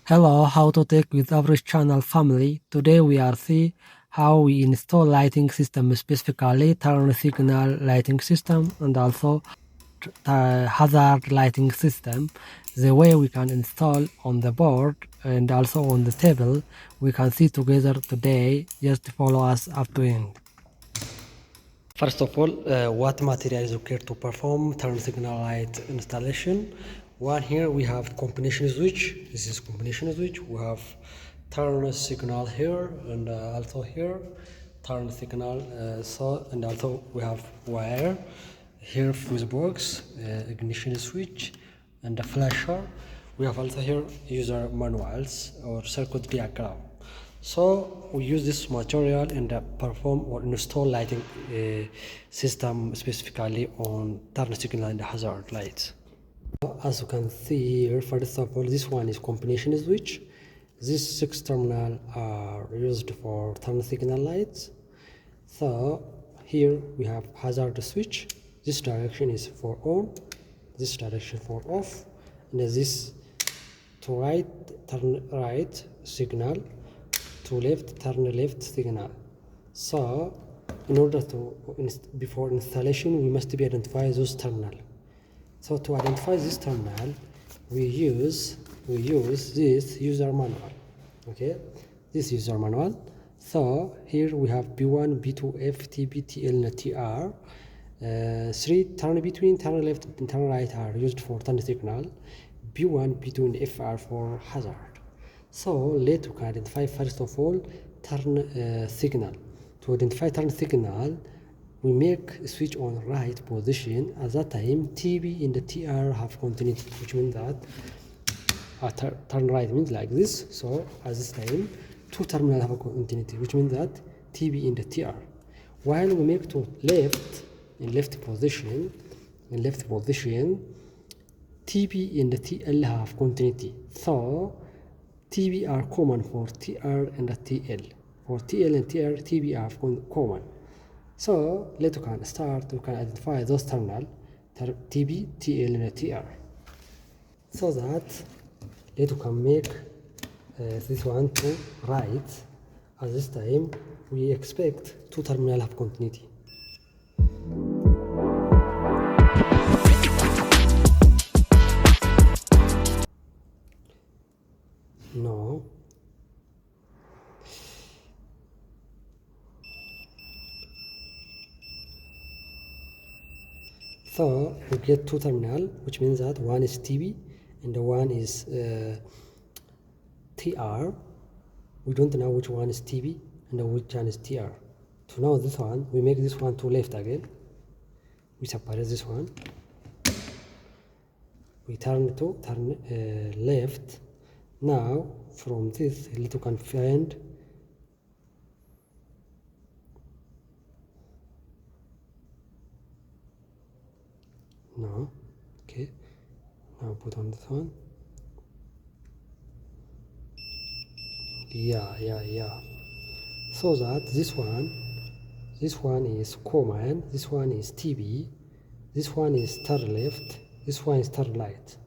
Hello, how to tech with average channel family. Today we are see how we install lighting system, specifically turn signal lighting system and also hazard lighting system. The way we can install on the board and also on the table, we can see together today. Just follow us up to end. First of all, what material is required to perform turn signal light installation? One here we have combination switch. This is combination switch. We have turn signal here and also here turn signal. And also we have wire here, fuse box, ignition switch, and a flasher. We have also here user manuals or circuit diagram. So we use this material and perform or install lighting system specifically on turn signal and hazard lights. As you can see here, first of all, this one is combination switch. These 6 terminals are used for turn signal lights. So here we have hazard switch. This direction is for on, this direction for off, and this to right turn right signal, to left turn left signal. So in order to before installation we must be identify those terminal. So to identify this terminal we use this user manual. Okay, this user manual. So here we have B1, B2, F, TB, TL, and TR. 3 turn between, turn left and turn right are used for turn signal. B1, B2, and F are for hazard. So let's identify first of all turn signal. To identify turn signal, we make a switch on right position. At that time, TB and the TR have continuity, which means that turn right means like this. So at this time, 2 terminals have a continuity, which means that TB and the TR. While we make to left in left position, TB and the TL have continuity. So TB are common for TR and the TL. For TL and TR, TB are common. So let's start. We can identify those terminals, TB, TL, and TR. So that let's make this one to right. At this time, we expect 2 terminals have continuity. No. So we get 2 terminals, which means that one is TB and the one is TR. We don't know which one is TB and which one is TR. To know this one, we make this one to left again. We separate this one. We turn left. Now from this, we can find no. Okay. Now put on this one. Yeah. So that this one is common, this one is TB, this one is turn left, this one is turn right.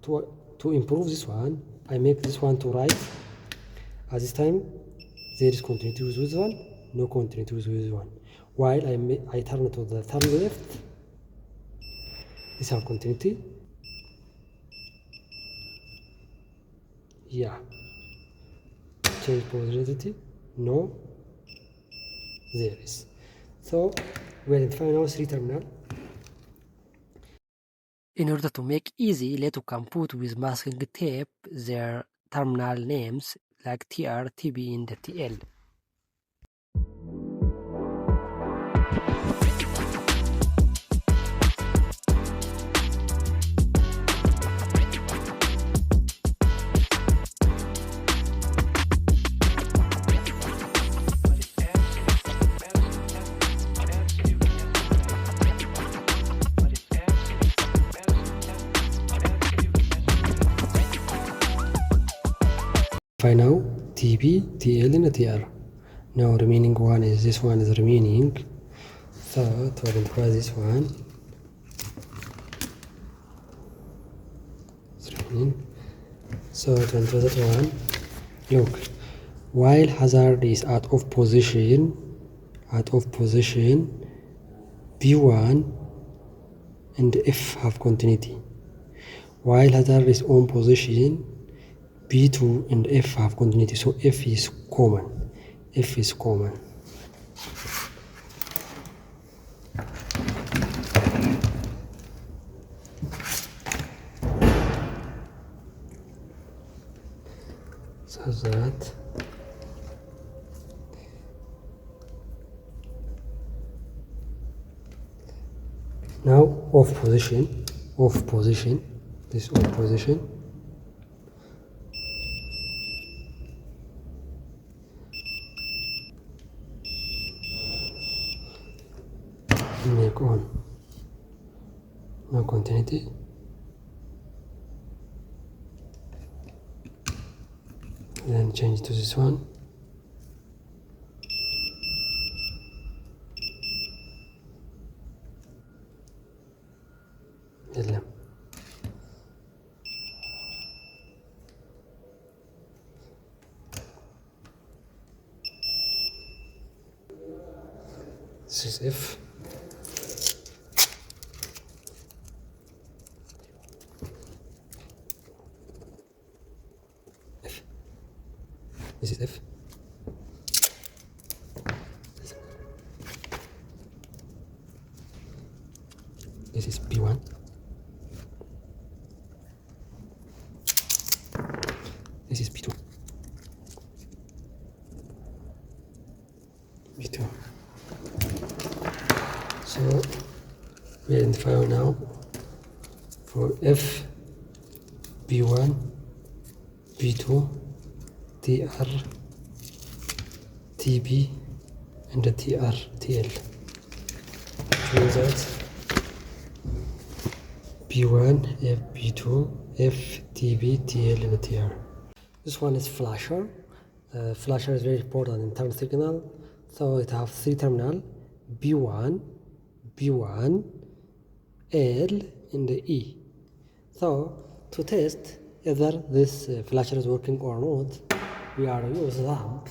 To improve this one, I make this one to right. At this time, there is continuity with this one, no continuity with this one. While I turn to the turn left, this have continuity. Yeah. Change polarity. No. There is. So we identify now 3 terminal. In order to make easy, let's put with masking tape their terminal names like TR, TB, and TL. By now TB, TL, and TR. Now remaining one is this one is remaining. So to identify this one, it's remaining. So 21, look, while hazard is out of position, B1 and F have continuity. While hazard is on position, B2 and F have continuity. So F is common. So that now off position, this off position. Make on, no continuity. Then change to this one. يلا. This is F. This is F. This is B1. This is B2. So we identify now for F, B1, B2, TR, TB, and the TR, TL. Which means that B1, F, B2, F, TB, TL, and TR. This one is flasher. Flasher is very important in turn signal. So it has 3 terminal, B1, L, and E. So to test whether this flasher is working or not, we are use lamp.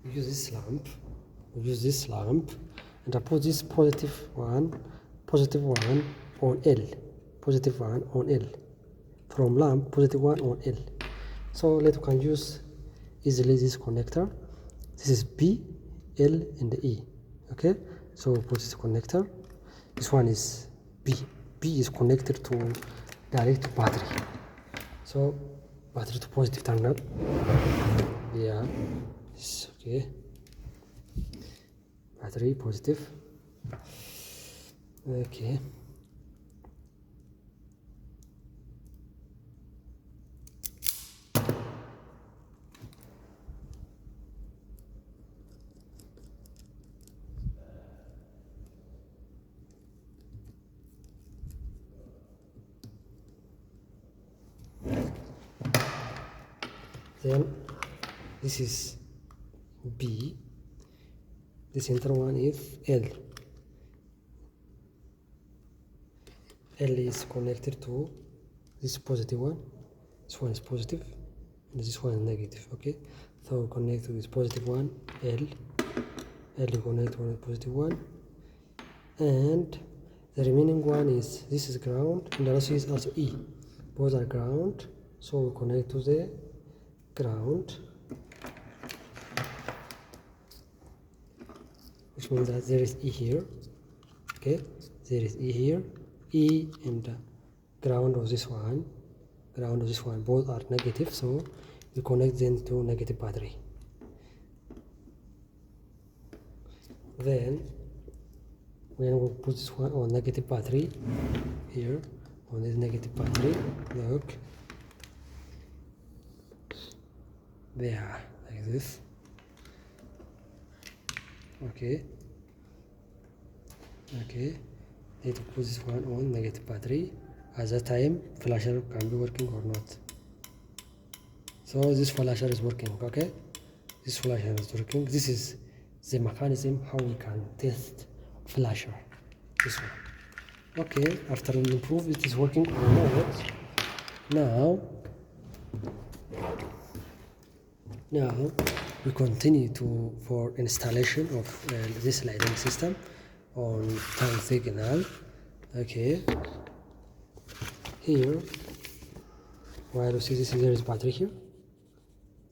We use this lamp, and I put this positive one on L, from lamp positive one on L. So let we can use easily this connector. This is B, L, and E. Okay, so put this connector. This one is B. B is connected to direct to battery. So battery to positive terminal. Yeah, it's okay. Battery positive. Okay. Then this is B. The center one is L. L is connected to this positive one. This one is positive, and this one is negative. Okay, so connect to this positive one, L. L connect to the positive one, and the remaining one is this is ground, and the other is also E. Both are ground, so we connect to the ground, which means that there is E here. Okay, there is E here. E and the ground of this one, both are negative, so we connect them to negative battery. Then when we put this one on negative battery here, on this negative battery, look, there, like this. Okay, need to put this one on negative battery. At that time flasher can be working or not. So this flasher is working. Okay, this flasher is working. This is the mechanism how we can test flasher. This one. Okay, after we prove it is working or not, Now we continue for installation of this lighting system on turn signal. Okay, here while you see this, there is battery here.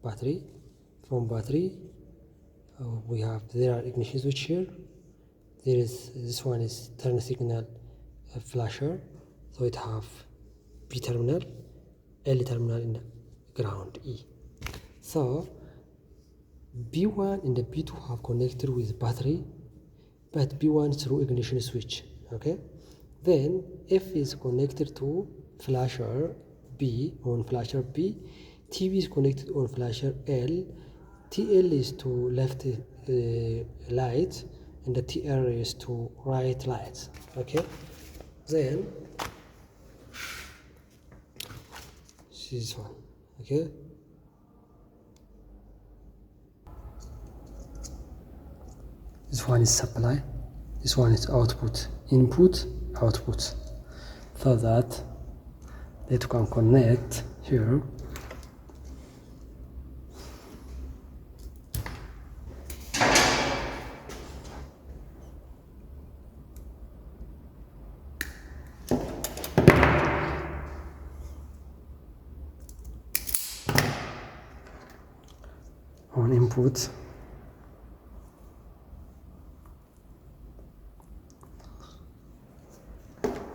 Battery. From battery we have there are ignition switch here. There is this one is turn signal flasher, so it have B terminal, L terminal in the ground E. So B1 and the B2 have connected with battery, but B1 through ignition switch. Okay, then F is connected to flasher B on flasher B, TV is connected on flasher L, TL is to left light, and the TR is to right light. Okay, then this one. Okay, this one is supply, this one is output, input, output, so that they can connect here. On input,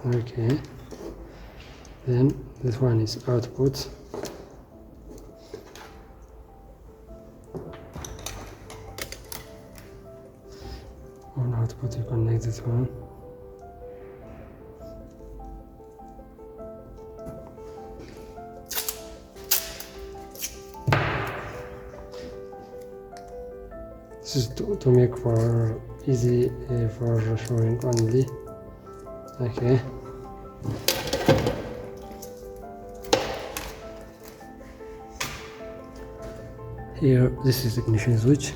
okay, then this one is output, on output you connect this one, this is to make for easy for showing only. Okay, here this is ignition switch,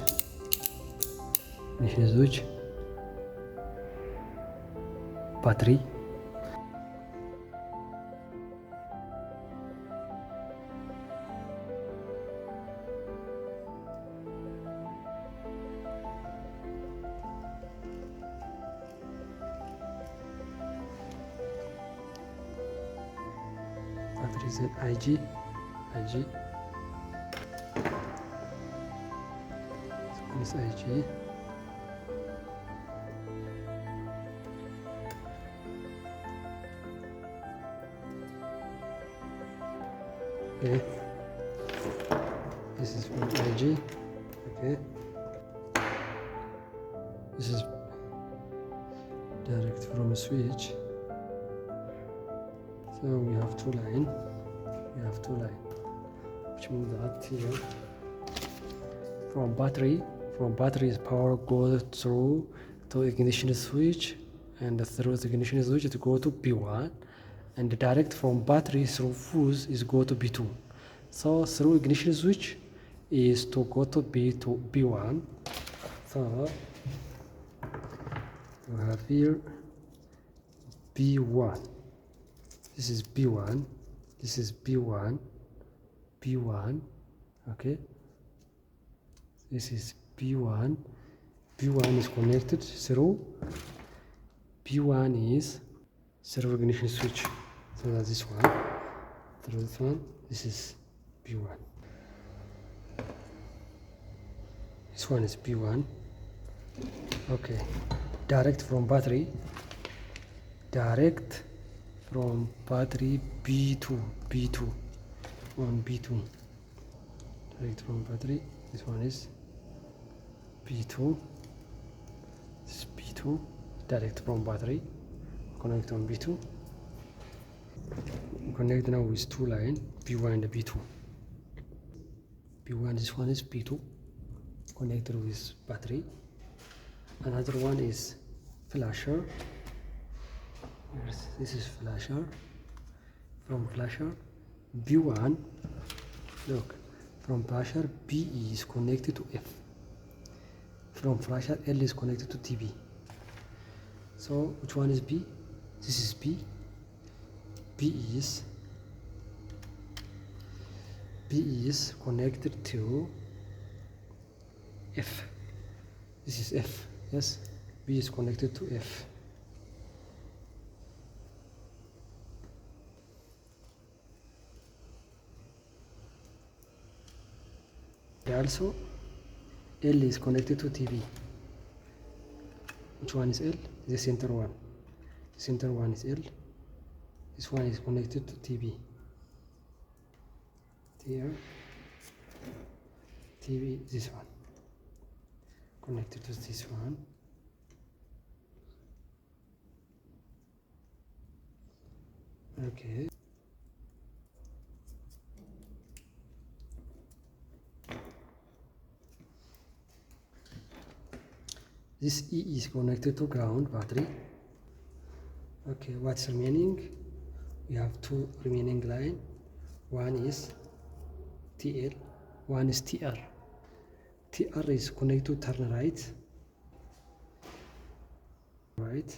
battery, battery is an IG, this one is IG, okay, this is from IG, okay, this is direct from a switch, so we have two line, which means that here from battery's power goes through to ignition switch, and through the ignition switch it go to B1, and the direct from battery through fuse is go to B2. So through ignition switch is to go to B1. So we have here B1. This is B1. This is B1. Okay. This is B1. B1 is connected through. B1 is through ignition switch. So that's this one. Through this one. This is B1. This one is B1. Okay. Direct from battery B2 on B2. Direct from battery. This one is B2. This is B2. Direct from battery. Connect on B2. Connect now with two line, B1 and B2. B1, this one is B2. Connected with battery. Another one is flasher. This is flasher. From flasher B1, look, from flasher B is connected to F. From flasher L is connected to TB. So which one is B? This is B. B is B is connected to F. This is F. Yes, B is connected to F. Also, L is connected to TV. Which one is L? The center one. The center one is L. This one is connected to TV. Here, TV, this one. Connected to this one. Okay. This E is connected to ground battery. Okay, what's remaining? We have two remaining line. One is TL, one is TR. TR is connected to turn right. Right.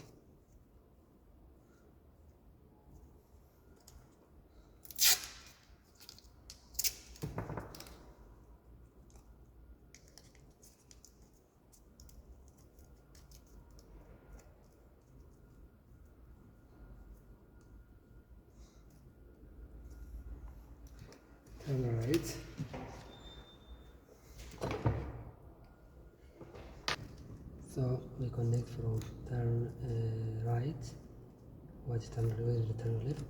Turn right. So we connect from turn right. What is turn? Where is the turn left?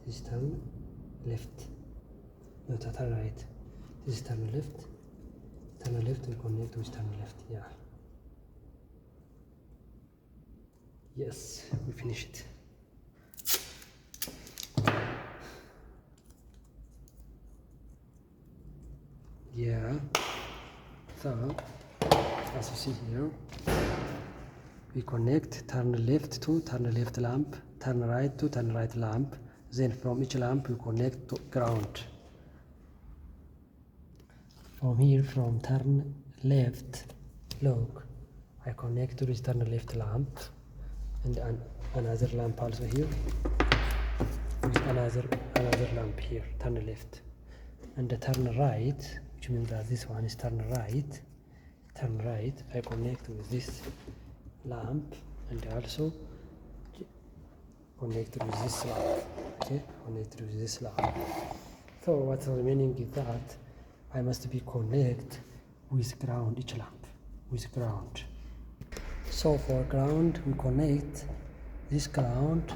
This is turn left. No, turn right. This is turn left. Turn left. We connect with turn left. Yeah. Yes, we finish it. Yeah. So as you see here, we connect turn left to turn left lamp, turn right to turn right lamp. Then from each lamp we connect to ground. From here, from turn left, look, I connect to this turn left lamp and another lamp also here. With another lamp here, turn left, and the turn right, which means that this one is turn right. Turn right, I connect with this lamp and also connect with this lamp. Okay, connect with this lamp. So what's remaining is that I must be connect with ground, each lamp with ground. So for ground we connect this ground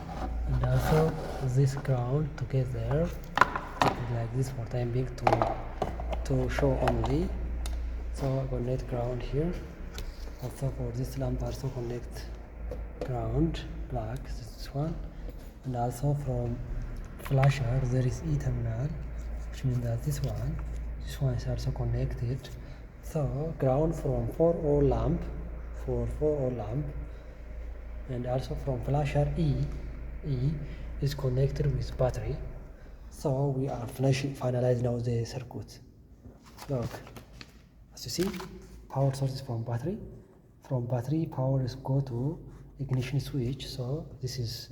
and also this ground together like this for time being to show only. So connect ground here. Also for this lamp also connect ground black, this one, and also from flasher there is E terminal, which means that this one is also connected. So ground from 4O lamp, and also from flasher E is connected with battery. So we are finalizing now the circuit. Look, as you see, power source is from battery. From battery, power is go to ignition switch. So this is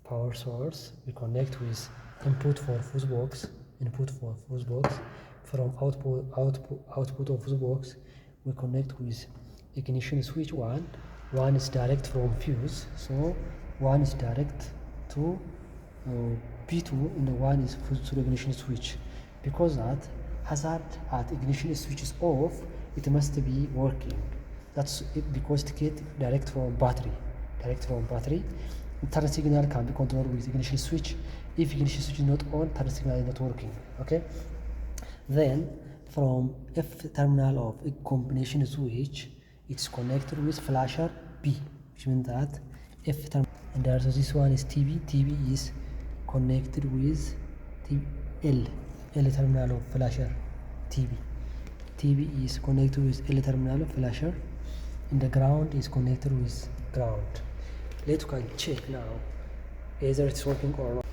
power source. We connect with input for fuse box. From output of fuse box, we connect with ignition switch one. One is direct from fuse. So one is direct to P2 and one is to the ignition switch. Because that hazard at ignition switch is off, it must be working. That's it, because it gets direct from battery. Turn signal can be controlled with ignition switch. If ignition switch is not on, turn signal is not working. Okay. Then from F terminal of a combination switch, it's connected with flasher B, which means that F terminal. And also this one is TV. TV is connected with L terminal of flasher TV. TV is connected with L terminal of flasher, and the ground is connected with ground. Let's check now either it's working or not.